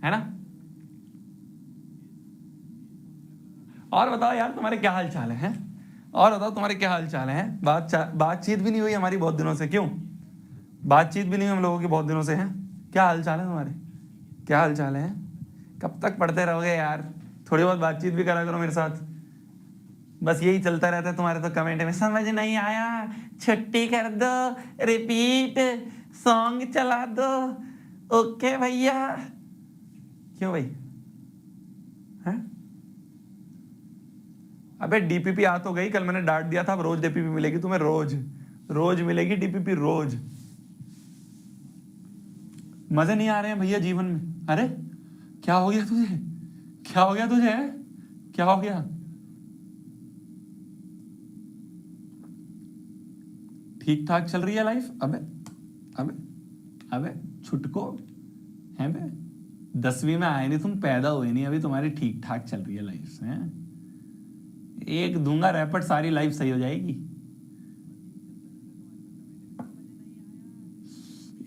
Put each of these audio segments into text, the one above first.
है ना। और बताओ यार तुम्हारे क्या हाल चाल है? और बताओ तुम्हारे क्या हाल चाल है? बातचीत भी नहीं हुई हमारी बहुत दिनों से। क्यों बातचीत भी नहीं हुई हम लोगों की बहुत दिनों से? हैं क्या हाल चाल है तुम्हारे? क्या हाल चाल है? कब तक पढ़ते रहोगे यार? थोड़ी बहुत बातचीत भी करा करो मेरे साथ। बस यही चलता रहता है तुम्हारे तो कमेंट में, समझ नहीं आया, छुट्टी कर दो, रिपीट, सॉन्ग चला दो, ओके भैया। क्यों भाई? हैं? अबे डीपीपी आ तो गई, कल मैंने डांट दिया था, अब रोज डीपीपी मिलेगी तुम्हें, रोज रोज मिलेगी डीपीपी, रोज। मजे नहीं आ रहे हैं भैया जीवन में? अरे क्या हो गया तुझे? क्या हो गया तुझे? क्या हो गया? ठीक ठाक चल रही है लाइफ? अबे अबे अबे छुटको है बे, 10वीं में आए नहीं तुम, पैदा हुए नहीं अभी, तुम्हारी ठीक ठाक चल रही है लाइफ है? एक दूंगा रैपट, सारी लाइफ सही हो जाएगी।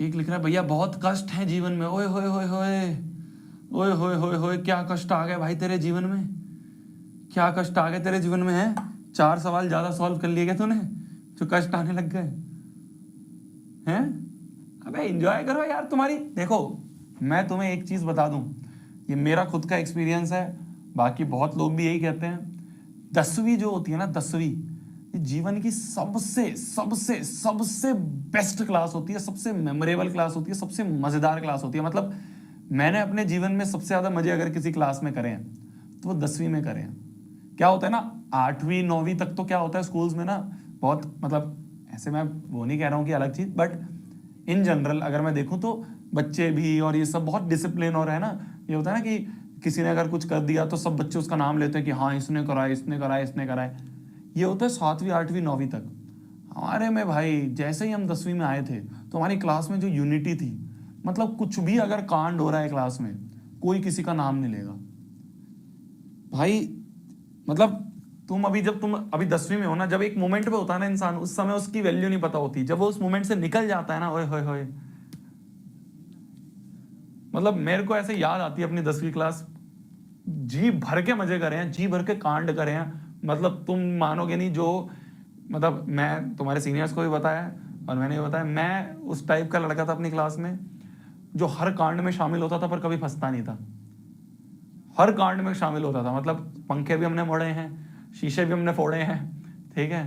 एक लिख रहा है भैया बहुत कष्ट है जीवन में। ओए होए होए होए, ओए होए होए होए, क्या कष्ट आ गए भाई तेरे जीवन में? क्या कष्ट आ गए तेरे जीवन में? है 4 सवाल ज्यादा सॉल्व कर लिए क्या तूने जो कष्ट आने लग गए हैं? अबे एंजॉय करो यार। तुम्हारी देखो, मैं तुम्हें एक चीज बता दूं, ये मेरा खुद का एक्सपीरियंस है, बाकी बहुत लोग भी यही कहते हैं, 10वीं जो होती है ना, 10वीं ये जीवन की सबसे सबसे सबसे बेस्ट क्लास होती है, सबसे मेमोरेबल क्लास होती है, सबसे मजेदार क्लास होती है। मतलब मैंने अपने जीवन में सबसे ज्यादा मजे अगर किसी क्लास में करे हैं तो वो 10वीं में करे हैं। क्या होता है ना, 8वीं 9वीं तक तो क्या होता है स्कूल्स में ना, बहुत मतलब ऐसे मैं वो नहीं कह रहा हूँ कि अलग चीज, बट इन जनरल अगर मैं देखूं तो बच्चे भी और ये सब बहुत डिसिप्लिन और है ना, ये होता है ना कि किसी ने अगर कुछ कर दिया तो सब बच्चे उसका नाम लेते हैं कि हाँ इसने करा है, इसने करा है, इसने करा है। ये होता है 7वीं 8वीं 9वीं तक। हमारे में भाई जैसे ही हम 10वीं में आए थे तो हमारी क्लास में जो यूनिटी थी, मतलब कुछ भी अगर कांड हो रहा है क्लास में, कोई किसी का नाम नहीं लेगा भाई। मतलब जब तुम अभी 10वीं में हो ना, जब एक मोमेंट पे होता है ना इंसान, उस समय उसकी वैल्यू नहीं पता होती, जब वो उस मोमेंट से निकल जाता है ना, ओए होए होए। मतलब मेरे को ऐसे याद आती है अपनी 10वीं क्लास, जी भर के मजे करे हैं, जी भर के कांड करे हैं। मतलब तुम मानोगे नहीं, जो मतलब मैं तुम्हारे सीनियर्स को भी बताया और मैंने भी बताया, मैं उस टाइप का लड़का था अपनी क्लास में जो हर कांड में शामिल होता था पर कभी फंसता नहीं था। हर कांड में शामिल होता था, मतलब पंखे भी हमने मोड़े हैं, शीशे भी हमने फोड़े हैं, ठीक है,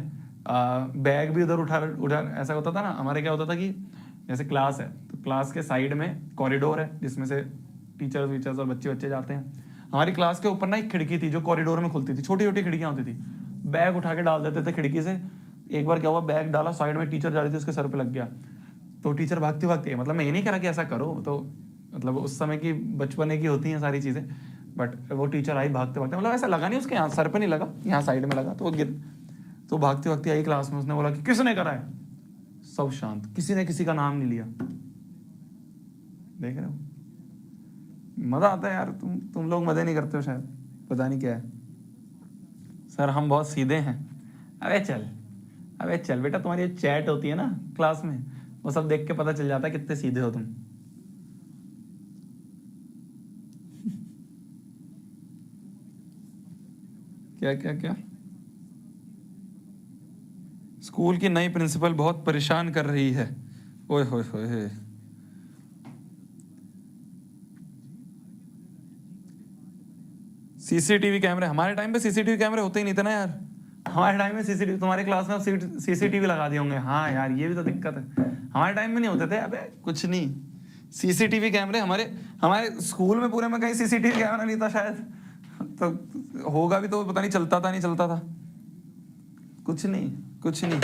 बैग भी उधर उठा उठा। ऐसा होता था ना हमारे, क्या होता था कि जैसे क्लास है तो क्लास के साइड में कॉरिडोर है जिसमें से टीचर्स वीचर्स और बच्चे बच्चे जाते हैं। हमारी क्लास के ऊपर ना एक खिड़की थी जो कॉरिडोर में खुलती थी, छोटी छोटी खिड़कियां होती थी, बैग उठा के डाल देते थे खिड़की से। एक बार क्या हुआ, बैग डाला साइड में, टीचर जा रही थी, उसके सर पे लग गया, तो टीचर भागती भागती, मतलब मैं ये नहीं कह रहा कि ऐसा करो, तो मतलब उस समय की बचपने की होती हैं सारी चीज़ें, बट वो टीचर आई भागते भागते, मतलब ऐसा लगा नहीं उसके यहाँ सर पे नहीं लगा, यहाँ साइड में लगा, तो वो गिर, तो भागती भागती आई क्लास में, उसने बोला कि किसने करा है? सब शांत, किसी ने किसी का नाम नहीं लिया। देख रहे हो, मजा आता है यार। तुम लोग मजे नहीं करते हो शायद, पता नहीं क्या है। सर हम बहुत सीधे हैं। अबे चल, अबे चल बेटा, तुम्हारी चैट होती है ना क्लास में, वो सब देख के पता चल जाता है कितने सीधे हो तुम। क्या क्या क्या? स्कूल की नई प्रिंसिपल बहुत परेशान कर रही है। ओए होए होए। सीसीटीवी कैमरे, हमारे टाइम पे सीसीटीवी कैमरे होते ही नहीं थे ना यार। हमारे टाइम में सीसीटीवी, तुम्हारे क्लास में सीसीटीवी लगा दिए होंगे। हाँ यार ये भी तो दिक्कत है, हमारे टाइम में नहीं होते थे। अबे कुछ नहीं, सीसीटीवी कैमरे हमारे हमारे स्कूल में पूरे में कहीं सीसीटीवी कैमरा नहीं था शायद, तो होगा भी तो पता नहीं, चलता था नहीं चलता था, कुछ नहीं कुछ नहीं।